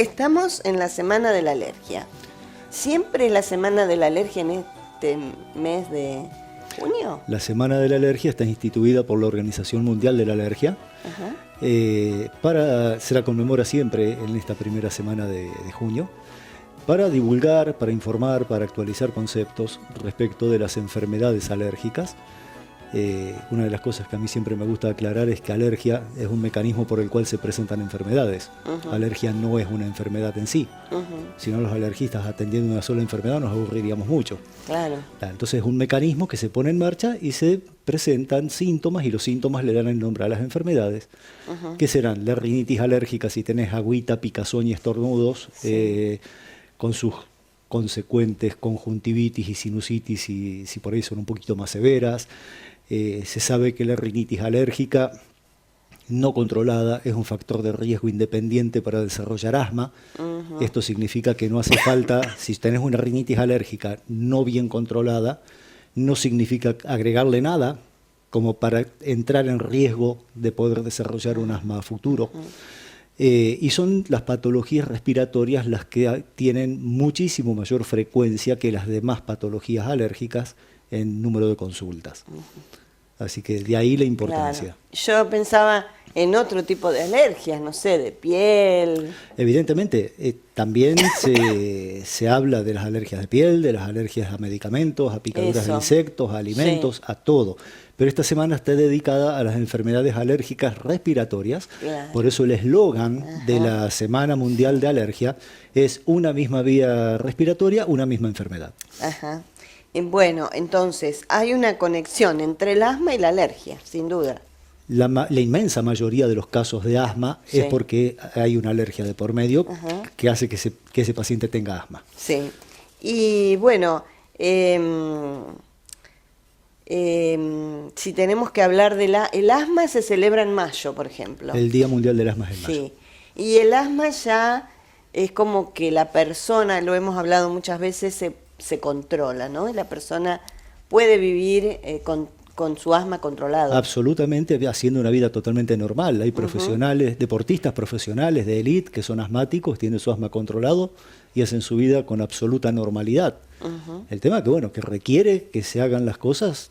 estamos en la Semana de la Alergia. ¿Siempre es la Semana de la Alergia en este mes de junio? La Semana de la Alergia está instituida por la Organización Mundial de la Alergia. Ajá. Se la conmemora siempre en esta primera semana de junio, para divulgar, para informar, para actualizar conceptos respecto de las enfermedades alérgicas. Una de las cosas que a mí siempre me gusta aclarar es que alergia es un mecanismo por el cual se presentan enfermedades. Alergia no es una enfermedad en sí. Si no, los alergistas atendiendo una sola enfermedad nos aburriríamos mucho. Claro. Entonces es un mecanismo que se pone en marcha y se presentan síntomas, y los síntomas le dan el nombre a las enfermedades, que serán la rinitis alérgica si tenés agüita, picazón y estornudos, con sus consecuentes conjuntivitis y sinusitis, y si por ahí son un poquito más severas. Se sabe que la rinitis alérgica no controlada es un factor de riesgo independiente para desarrollar asma. Esto significa que no hace falta, si tenés una rinitis alérgica no bien controlada, no significa agregarle nada como para entrar en riesgo de poder desarrollar un asma a futuro. Y son las patologías respiratorias las que tienen muchísimo mayor frecuencia que las demás patologías alérgicas en número de consultas. Así que de ahí la importancia. Claro. Yo pensaba en otro tipo de alergias, no sé, de piel. Evidentemente, también se habla de las alergias de piel, de las alergias a medicamentos, a picaduras de insectos, a alimentos, a todo. Pero esta semana está dedicada a las enfermedades alérgicas respiratorias. Claro. Por eso el eslogan de la Semana Mundial de Alergia es una misma vía respiratoria, una misma enfermedad. Ajá. Bueno, entonces, hay una conexión entre el asma y la alergia, sin duda. La inmensa mayoría de los casos de asma es porque hay una alergia de por medio que hace que ese paciente tenga asma. Sí. Y bueno, si tenemos que hablar el asma se celebra en mayo, por ejemplo. El Día Mundial del Asma es en mayo. Sí. Y el asma ya es como que la persona, lo hemos hablado muchas veces, se controla, ¿no? Y la persona puede vivir con su asma controlado. Absolutamente, haciendo una vida totalmente normal. Hay profesionales, deportistas profesionales de élite que son asmáticos, tienen su asma controlado y hacen su vida con absoluta normalidad. El tema que requiere que se hagan las cosas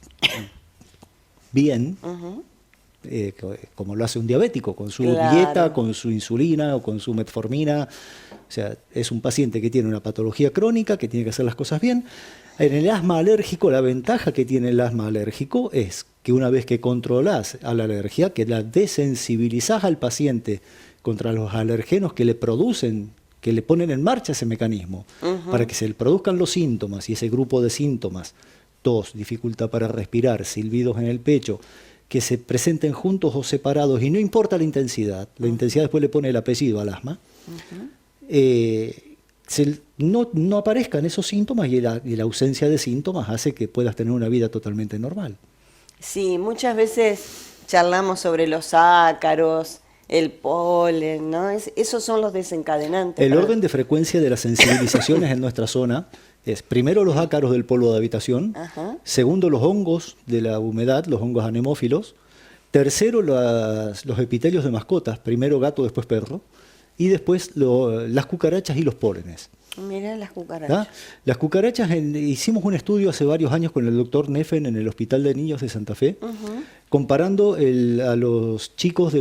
bien, como lo hace un diabético, con su dieta, con su insulina o con su metformina. O sea, es un paciente que tiene una patología crónica, que tiene que hacer las cosas bien. En el asma alérgico, la ventaja que tiene el asma alérgico es que una vez que controlás a la alergia, que la desensibilizás al paciente contra los alergenos que le producen, que le ponen en marcha ese mecanismo, para que se le produzcan los síntomas, y ese grupo de síntomas, tos, dificultad para respirar, silbidos en el pecho, que se presenten juntos o separados, y no importa la intensidad después le pone el apellido al asma, no aparezcan esos síntomas, y la ausencia de síntomas hace que puedas tener una vida totalmente normal. Sí, muchas veces charlamos sobre los ácaros, el polen, ¿no? Esos son los desencadenantes. El orden de frecuencia de las sensibilizaciones en nuestra zona es primero los ácaros del polvo de habitación, segundo los hongos de la humedad, los hongos anemófilos, tercero los epitelios de mascotas, primero gato, después perro, y después las cucarachas y los pólenes. Mirá las cucarachas. Las cucarachas, hicimos un estudio hace varios años con el doctor Neffen en el Hospital de Niños de Santa Fe, comparando a los chicos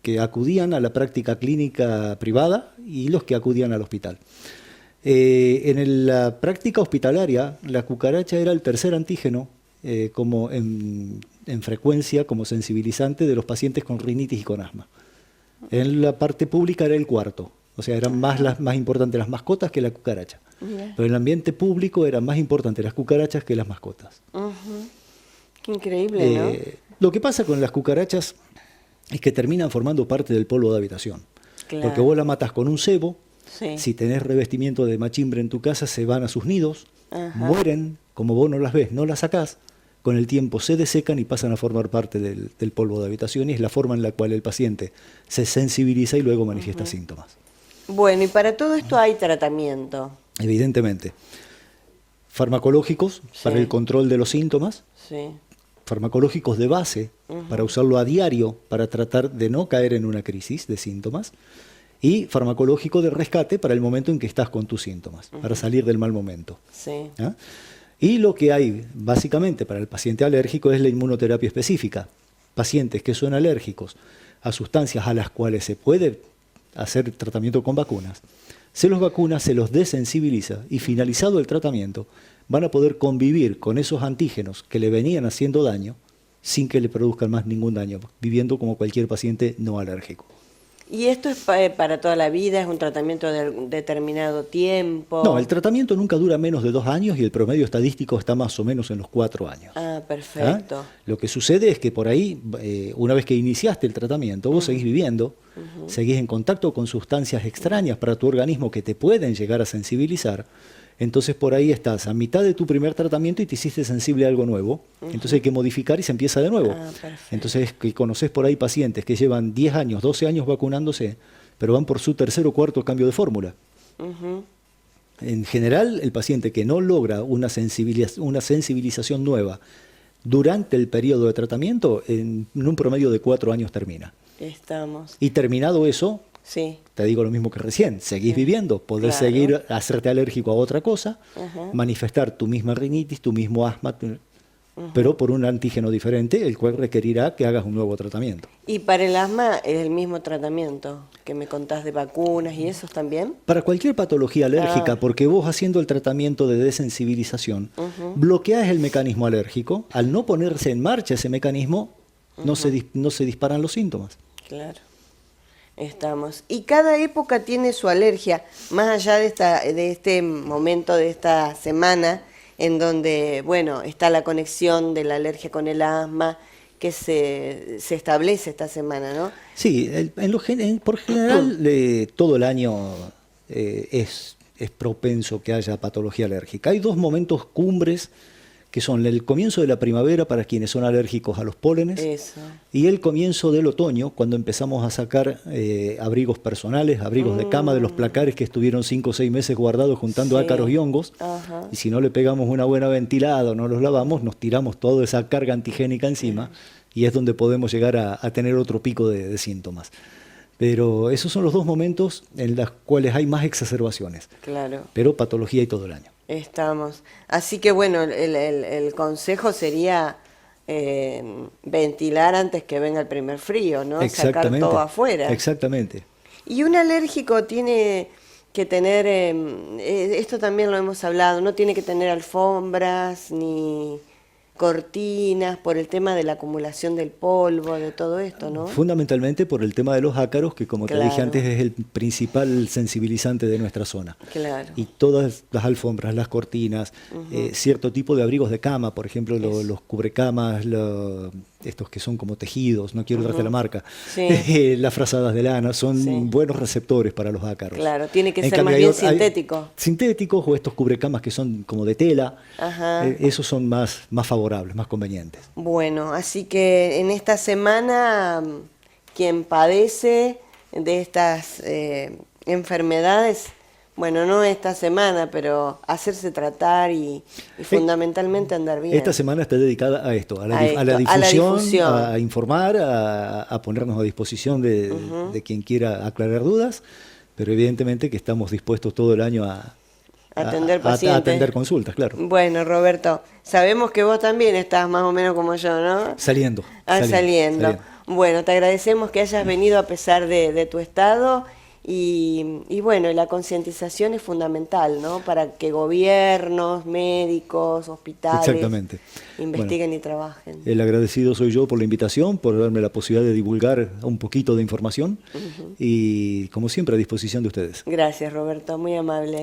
que acudían a la práctica clínica privada y los que acudían al hospital. En la práctica hospitalaria, la cucaracha era el tercer antígeno como en frecuencia, como sensibilizante de los pacientes con rinitis y con asma. En la parte pública era el cuarto, o sea, eran más importantes las mascotas que la cucaracha. Pero en el ambiente público eran más importantes las cucarachas que las mascotas. Qué increíble, ¿no? Lo que pasa con las cucarachas es que terminan formando parte del polvo de habitación. Porque vos la matás con un cebo, si tenés revestimiento de machimbre en tu casa, se van a sus nidos, mueren, como vos no las ves, no las sacás, con el tiempo se desecan y pasan a formar parte del polvo de habitación, y es la forma en la cual el paciente se sensibiliza y luego manifiesta síntomas. Bueno, y para todo esto hay tratamiento. Evidentemente. Farmacológicos para el control de los síntomas, farmacológicos de base para usarlo a diario para tratar de no caer en una crisis de síntomas, y farmacológico de rescate para el momento en que estás con tus síntomas, para salir del mal momento. Sí. ¿Ah? Y lo que hay básicamente para el paciente alérgico es la inmunoterapia específica. Pacientes que son alérgicos a sustancias a las cuales se puede hacer tratamiento con vacunas, se los vacuna, se los desensibiliza y finalizado el tratamiento van a poder convivir con esos antígenos que le venían haciendo daño sin que le produzcan más ningún daño, viviendo como cualquier paciente no alérgico. ¿Y esto es para toda la vida? ¿Es un tratamiento de determinado tiempo? No, el tratamiento nunca dura menos de 2 años y el promedio estadístico está más o menos en los 4 años. Ah, perfecto. ¿Ah? Lo que sucede es que por ahí, una vez que iniciaste el tratamiento, vos seguís viviendo, seguís en contacto con sustancias extrañas para tu organismo que te pueden llegar a sensibilizar. Entonces por ahí estás a mitad de tu primer tratamiento y te hiciste sensible a algo nuevo. Entonces hay que modificar y se empieza de nuevo. Ah, perfecto. Entonces que conoces por ahí pacientes que llevan 10 años, 12 años vacunándose, pero van por su tercer o cuarto cambio de fórmula. En general, el paciente que no logra una sensibilización nueva durante el periodo de tratamiento, en un promedio de 4 años termina. Estamos. Y terminado eso, Sí. te digo lo mismo que recién, seguís viviendo, podés Claro. seguir, hacerte alérgico a otra cosa, manifestar tu misma rinitis, tu mismo asma, pero por un antígeno diferente, el cual requerirá que hagas un nuevo tratamiento. ¿Y para el asma es el mismo tratamiento que me contás de vacunas y esos también? Para cualquier patología alérgica, Ah. porque vos haciendo el tratamiento de desensibilización, bloqueás el mecanismo alérgico, al no ponerse en marcha ese mecanismo, no se disparan los síntomas. Claro. Estamos. Y cada época tiene su alergia, más allá de este momento, de esta semana, en donde, bueno, está la conexión de la alergia con el asma, que se establece esta semana, ¿no? Sí, por general todo el año es propenso que haya patología alérgica. Hay 2 momentos cumbres que son el comienzo de la primavera para quienes son alérgicos a los pólenes Eso. y el comienzo del otoño, cuando empezamos a sacar abrigos personales, abrigos de cama de los placares que estuvieron 5 o 6 meses guardados juntando Sí. ácaros y hongos. Ajá. Y si no le pegamos una buena ventilada o no los lavamos, nos tiramos toda esa carga antigénica encima y es donde podemos llegar a tener otro pico de síntomas. Pero esos son los 2 momentos en los cuales hay más exacerbaciones, Claro. pero patología hay todo el año. Estamos. Así que bueno, el consejo sería ventilar antes que venga el primer frío, ¿no? Sacar todo afuera. Exactamente. Y un alérgico tiene que tener, esto también lo hemos hablado, no tiene que tener alfombras ni cortinas por el tema de la acumulación del polvo, de todo esto, ¿no? Fundamentalmente por el tema de los ácaros, que como te dije Claro. antes es el principal sensibilizante de nuestra zona. Claro. Y todas las alfombras, las cortinas, cierto tipo de abrigos de cama, por ejemplo los cubrecamas, estos que son como tejidos, no quiero darte la marca, Sí. las frazadas de lana, son Sí. buenos receptores para los ácaros. Claro, tiene que En ser cambio, más hay bien ot- hay sintético. Sintéticos o estos cubrecamas que son como de tela, Ajá. esos son más favorables, más convenientes. Bueno, así que en esta semana quien padece de estas enfermedades, bueno, no esta semana, pero hacerse tratar y fundamentalmente andar bien. Esta semana está dedicada a esto, a la A la difusión. a informar, a ponernos a disposición de quien quiera aclarar dudas, pero evidentemente que estamos dispuestos todo el año a Atender pacientes. a atender consultas, claro. Bueno, Roberto, sabemos que vos también estás más o menos como yo, ¿no? Saliendo. Saliendo. Bueno, te agradecemos que hayas venido a pesar de tu estado y bueno, la concientización es fundamental, ¿no? Para que gobiernos, médicos, hospitales Exactamente. investiguen y trabajen. El agradecido soy yo por la invitación, por darme la posibilidad de divulgar un poquito de información y como siempre a disposición de ustedes. Gracias, Roberto, muy amable.